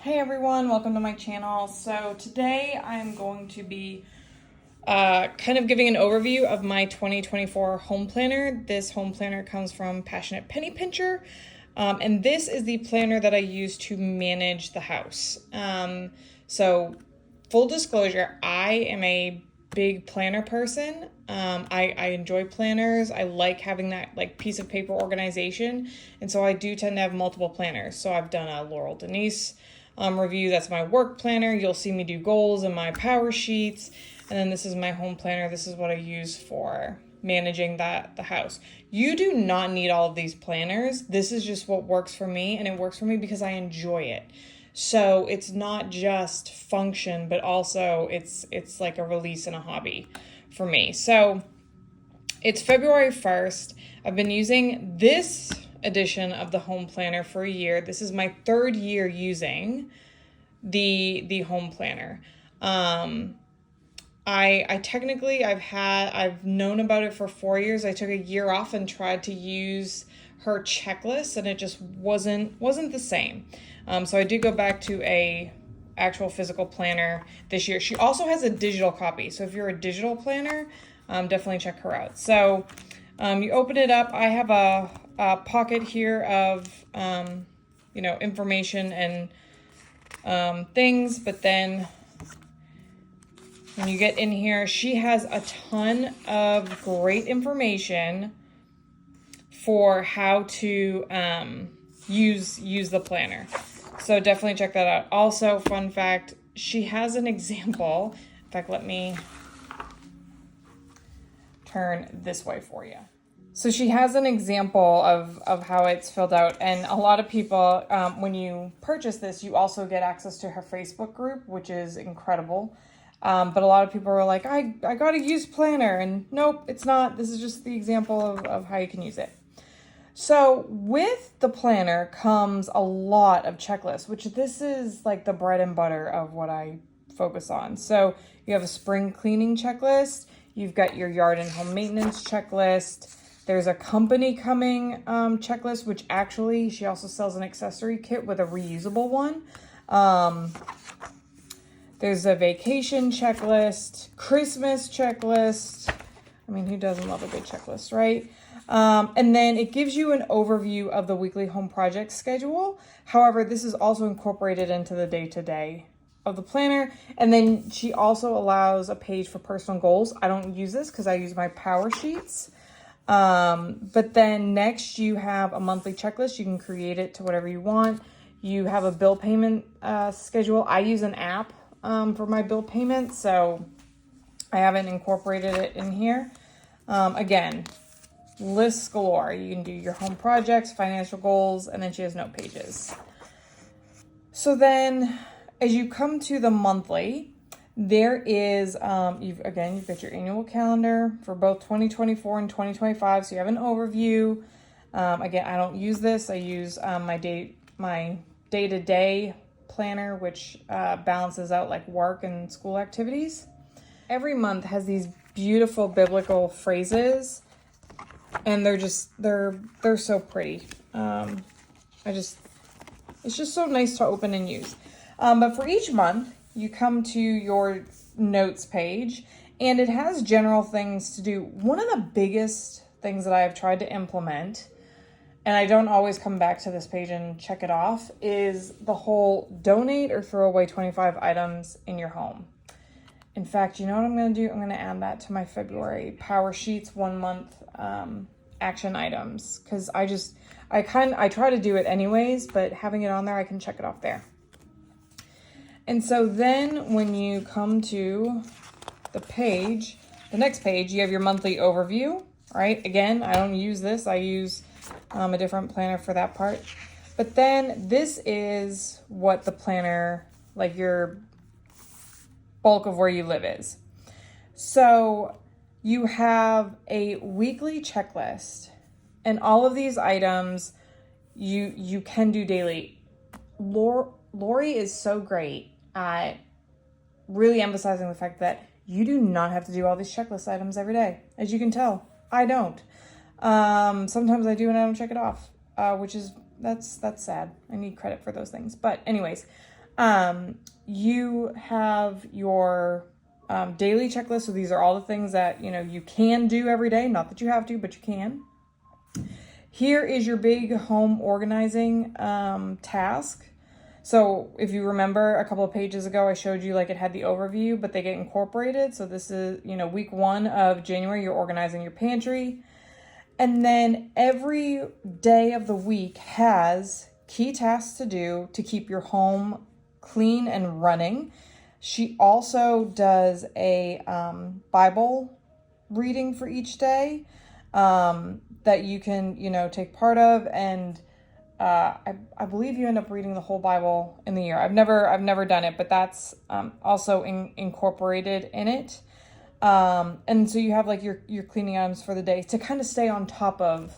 Hey everyone, welcome to my channel. So today I'm going to be kind of giving an overview of my 2024 home planner. This home planner comes from Passionate Penny Pincher, and this is the planner that I use to manage the house. So full disclosure, I am a big planner person. I enjoy planners. I like having that piece of paper organization, and so I do tend to have multiple planners. So I've done a Laurel Denise review. That's my work planner. You'll see me do goals and my power sheets. And then this is my home planner. This is what I use for managing the house. You do not need all of these planners. This is just what works for me, and it works for me because I enjoy it. So it's not just function, but also it's like a release and a hobby for me. So it's February 1st. I've been using this edition of the home planner for a year. This is my third year using the home planner. I've known about it for 4 years. I took a year off and tried to use her checklist, and it just wasn't the same. So I did go back to a actual physical planner this year. She also has a digital copy. So if you're a digital planner, definitely check her out. So you open it up. I have a pocket here of, information and things. But then when you get in here, she has a ton of great information for how to use the planner. So definitely check that out. Also, fun fact, she has an example. In fact, let me turn this way for you. So she has an example of how it's filled out. And a lot of people, when you purchase this, you also get access to her Facebook group, which is incredible. But a lot of people are like, I got to use planner. And nope, it's not. This is just the example of how you can use it. So with the planner comes a lot of checklists, which this is like the bread and butter of what I focus on. So you have a spring cleaning checklist. You've got your yard and home maintenance checklist. There's a company coming checklist, which actually she also sells an accessory kit with a reusable one. There's a vacation checklist, Christmas checklist. I mean, who doesn't love a good checklist, right? And then it gives you an overview of the weekly home project schedule. However, this is also incorporated into the day-to-day of the planner. And then she also allows a page for personal goals. I don't use this because I use my power sheets. But then next you have a monthly checklist. You can create it to whatever you want. You have a bill payment schedule. I use an app for my bill payment, so I haven't incorporated it in here. Again, lists galore. You can do your home projects, financial goals, and then she has note pages. So then as you come to the monthly, there is, you've got your annual calendar for both 2024 and 2025. So you have an overview. Again, I don't use this. I use my day-to-day planner, which balances out like work and school activities. Every month has these beautiful biblical phrases, and they're so pretty. It's just so nice to open and use. But for each month, you come to your notes page, and it has general things to do. One of the biggest things that I have tried to implement, and I don't always come back to this page and check it off, is the whole donate or throw away 25 items in your home. In fact, you know what I'm going to do? I'm going to add that to my February Power Sheets 1 month action items, because I try to do it anyways, but having it on there, I can check it off there. And so then when you come to the next page, you have your monthly overview, right? Again, I don't use this. I use a different planner for that part. But then this is what the planner, like your bulk of where you live is. So you have a weekly checklist, and all of these items you can do daily. Lori is so great at really emphasizing the fact that you do not have to do all these checklist items every day. As you can tell, I don't. Sometimes I do and I don't check it off, that's sad. I need credit for those things. But anyways, You have your daily checklist. So these are all the things that, you can do every day. Not that you have to, but you can. Here is your big home organizing task. So if you remember a couple of pages ago, I showed you like it had the overview, but they get incorporated. So this is, week 1 of January, you're organizing your pantry. And then every day of the week has key tasks to do to keep your home clean and running. She also does a Bible reading for each day that you can, take part of. And I believe you end up reading the whole Bible in the year. I've never done it, but that's also incorporated in it. And so you have like your cleaning items for the day to kind of stay on top of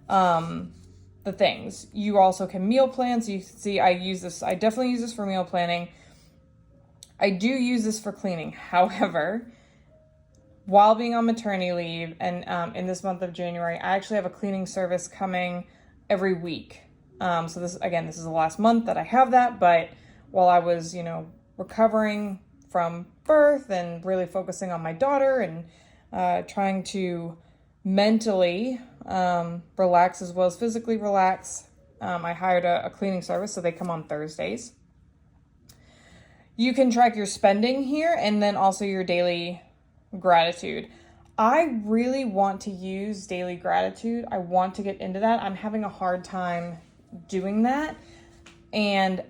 the things. You also can meal plan. So you see, I definitely use this for meal planning. I do use this for cleaning. However, while being on maternity leave and in this month of January, I actually have a cleaning service coming every week. So this is the last month that I have that, but while I was, recovering from birth and really focusing on my daughter and trying to mentally relax as well as physically relax, I hired a cleaning service, so they come on Thursdays. You can track your spending here and then also your daily gratitude. I really want to use daily gratitude. I want to get into that. I'm having a hard time doing that. And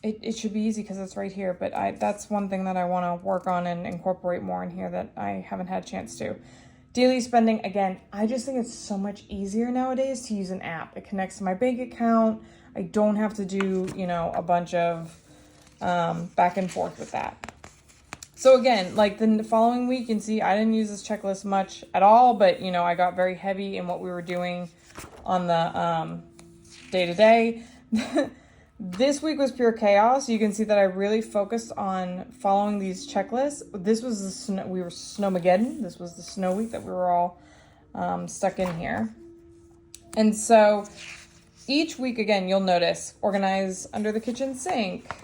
it should be easy because it's right here. But that's one thing that I want to work on and incorporate more in here that I haven't had a chance to. Daily spending, again, I just think it's so much easier nowadays to use an app. It connects to my bank account. I don't have to do, a bunch of back and forth with that. So again, like the following week, you can see I didn't use this checklist much at all, but I got very heavy in what we were doing on the day-to-day. This week was pure chaos. You can see that I really focused on following these checklists. This was the snow, we were Snowmageddon. This was the snow week that we were all stuck in here. And so each week, again, you'll notice organize under the kitchen sink,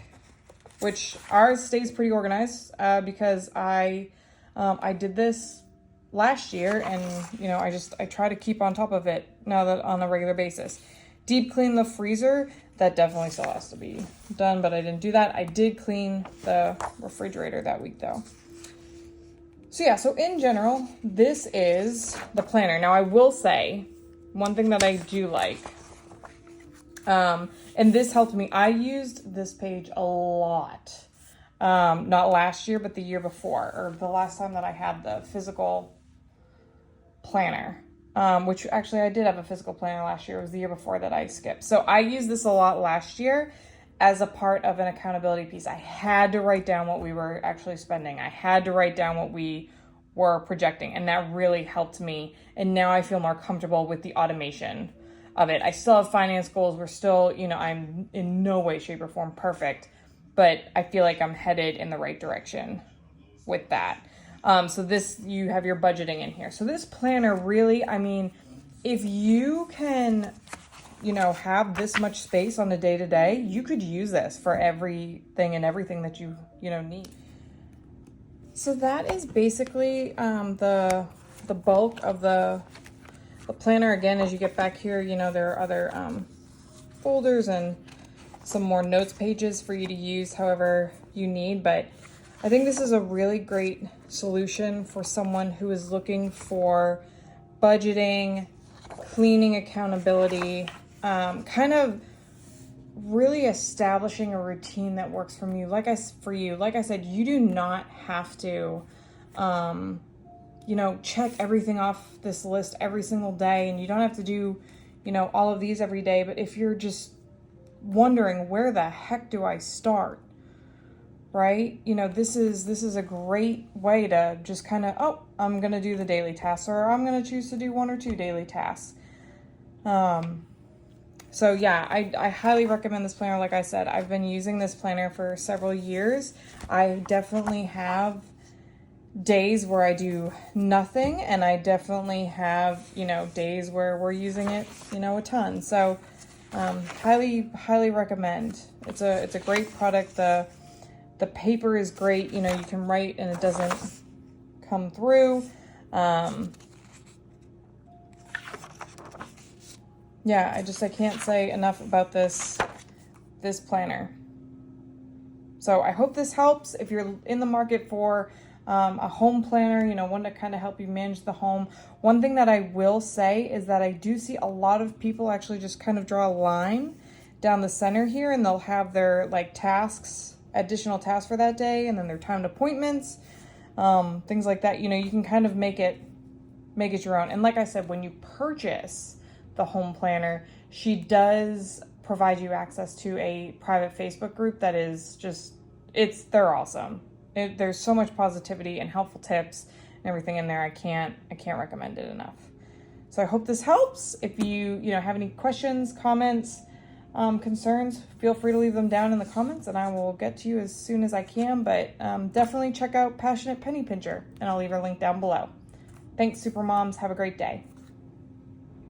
which ours stays pretty organized because I did this last year and, I try to keep on top of it now that on a regular basis. Deep clean the freezer. That definitely still has to be done, but I didn't do that. I did clean the refrigerator that week though. So in general, this is the planner. Now I will say one thing that I do like, and this helped me. I used this page a lot. Not last year, but the year before, or the last time that I had the physical planner. Which actually I did have a physical planner last year. It was the year before that I skipped. So I used this a lot last year as a part of an accountability piece. I had to write down what we were actually spending. I had to write down what we were projecting, and that really helped me. And now I feel more comfortable with the automation of it. I still have finance goals. We're still, I'm in no way, shape, or form perfect, but I feel like I'm headed in the right direction with that. So this, you have your budgeting in here. So this planner really, if you can, have this much space on a day-to-day, you could use this for everything and everything that you need. So that is basically the bulk of the planner. Again, as you get back here, there are other folders and some more notes pages for you to use however you need, but I think this is a really great solution for someone who is looking for budgeting, cleaning accountability, kind of really establishing a routine that works for you. Like I said, you do not have to, check everything off this list every single day, and you don't have to do, all of these every day. But if you're just wondering, where the heck do I start? Right? This is a great way to just kind of, I'm going to do the daily tasks, or I'm going to choose to do 1 or 2 daily tasks. So yeah, I highly recommend this planner. Like I said, I've been using this planner for several years. I definitely have days where I do nothing, and I definitely have, days where we're using it, a ton. So Highly recommend. It's a great product. The paper is great. You know, you can write and it doesn't come through. Yeah, I can't say enough about this planner. So I hope this helps. If you're in the market for a home planner, you know, one to kind of help you manage the home. One thing that I will say is that I do see a lot of people actually just kind of draw a line down the center here, and they'll have their like tasks, additional tasks for that day, and then their timed appointments, things like that. You know, you can kind of make it your own. And like I said, when you purchase the home planner, she does provide you access to a private Facebook group that is just, they're awesome. There's so much positivity and helpful tips and everything in there. I can't recommend it enough. So I hope this helps. If you have any questions, comments, concerns, feel free to leave them down in the comments and I will get to you as soon as I can. But definitely check out Passionate Penny Pincher and I'll leave her link down below. Thanks, Supermoms. Have a great day.